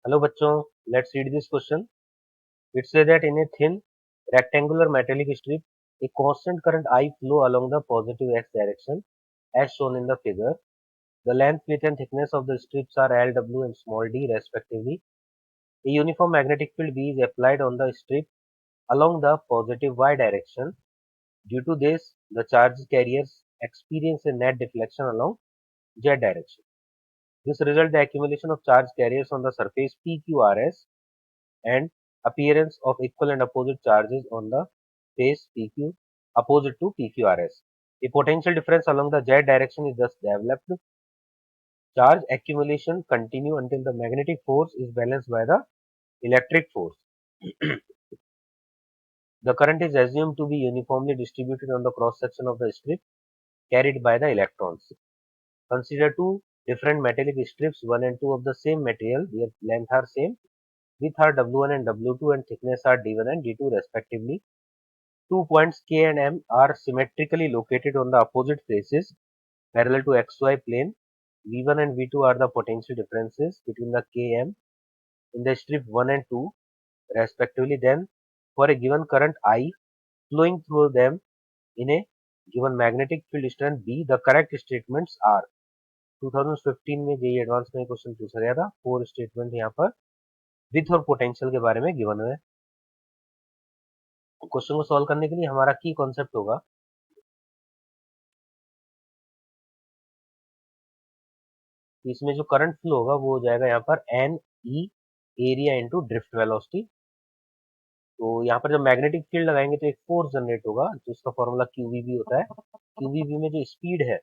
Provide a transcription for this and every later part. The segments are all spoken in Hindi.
Hello बच्चों, let's read this question. It says that in a thin rectangular metallic strip, a constant current I flow along the positive x direction as shown in the figure. The length, width and thickness of the strips are Lw and small d respectively. A uniform magnetic field B is applied on the strip along the positive y direction. Due to this, the charge carriers experience a net deflection along z direction. This results in the accumulation of charge carriers on the surface PQRS and appearance of equal and opposite charges on the face PQ opposite to PQRS. A potential difference along the z direction is thus developed. Charge accumulation continue until the magnetic force is balanced by the electric force. The current is assumed to be uniformly distributed on the cross section of the strip carried by the electrons. Consider two different metallic strips, 1 and 2 of the same material. Their length are same, width are W1 and W2 and thickness are D1 and D2 respectively. 2 points K and M are symmetrically located on the opposite faces parallel to XY plane. V1 and V2 are the potential differences between the Km in the strip 1 and 2 respectively. Then, for a given current I flowing through them in a given magnetic field strength B, the correct statements are 2015 में जेई एडवांस में क्वेश्चन पूछा गया था। 4 स्टेटमेंट यहाँ पर विथ और पोटेंशियल के बारे में गिवन है। क्वेश्चन को सॉल्व करने के लिए हमारा की कॉन्सेप्ट होगा इसमें जो करंट फ्लो होगा वो हो जाएगा यहाँ पर N E area into drift velocity. तो यहाँ पर जब मैग्नेटिक फील्ड लगाएंगे तो एक फोर्स जनरेट होगा जिसका फॉर्मूला क्यूवीबी होता है। क्यूवीबी में जो स्पीड है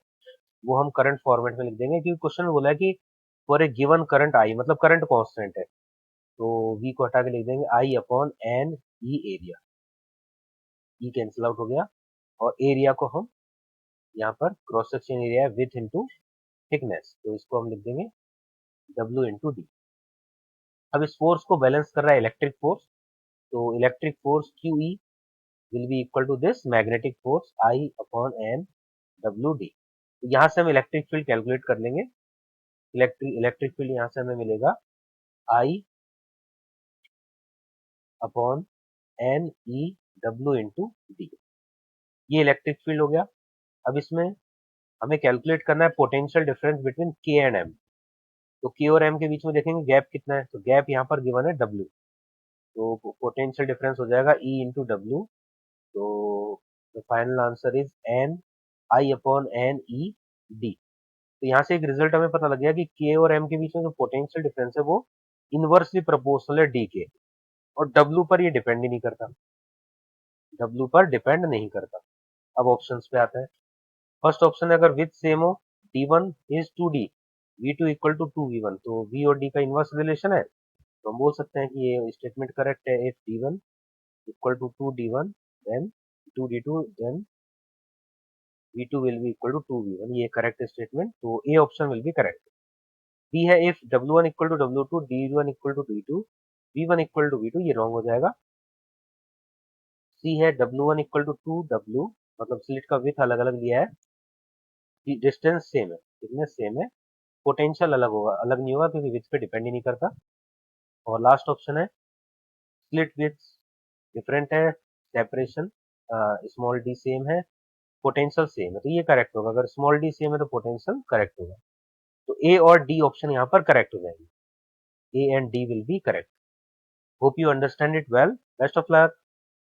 वो हम करंट फॉर्मेट में लिख देंगे क्योंकि क्वेश्चन में बोला है कि for a given current I मतलब करंट कांस्टेंट है तो वी को हटा के लिख देंगे I upon N E area. E cancel out हो गया और एरिया को हम यहाँ पर cross section area with into thickness तो इसको हम लिख देंगे W इंटू डी। अब इस फोर्स को बैलेंस कर रहा है इलेक्ट्रिक फोर्स तो electric force Q E will be equal to this magnetic force I upon N W D. यहाँ से हम इलेक्ट्रिक फील्ड कैलकुलेट कर लेंगे। इलेक्ट्रिक फील्ड यहाँ से हमें मिलेगा I upon N E W into D. ये इलेक्ट्रिक फील्ड हो गया। अब इसमें हमें कैलकुलेट करना है potential difference between K and M. तो के और एम के बीच में देखेंगे गैप कितना है तो गैप यहाँ पर गिवन है डब्ल्यू तो पोटेंशियल डिफरेंस हो जाएगा ई इंटू डब्ल्यू। तो the final answer is N I upon N E D. तो यहाँ से एक रिजल्ट हमें पता लग गया कि के और एम के बीच में जो पोटेंशियल डिफरेंस है वो इनवर्सली प्रोपोर्शनल है डी के और डब्ल्यू पर ये डिपेंड ही नहीं करता। डब्ल्यू पर डिपेंड नहीं करता। अब ऑप्शंस पे आता है। फर्स्ट ऑप्शन है अगर विथ सेम हो D1 is 2D V2 equal to 2V1 तो V और D का इनवर्स रिलेशन है तो हम बोल सकते हैं कि ये स्टेटमेंट करेक्ट है। If D1 equal to 2D1 then 2D2 then V2 will be equal to 2V1 ये करेक्ट स्टेटमेंट तो A option will be correct. B है if W1 equal to W2 D1 equal to D2 V1 equal to V2 ये रॉन्ग हो जाएगा। सी है W1 इक्वल टू 2W मतलब स्लिट का विथ अलग अलग लिया है डिस्टेंस सेम है थिकनेस सेम है पोटेंशियल अलग होगा अलग नहीं होगा क्योंकि विथ पे डिपेंड ही नहीं करता। और लास्ट ऑप्शन है स्लिट विथ डिफरेंट है सेपरेशन स्मॉल डी सेम है पोटेंशियल सेम है तो ये करेक्ट होगा। अगर स्मॉल डी सेम है तो पोटेंशियल करेक्ट होगा तो ए और डी ऑप्शन यहाँ पर करेक्ट हो जाएगी। A and D will be correct. Hope you understand it well. Best of luck.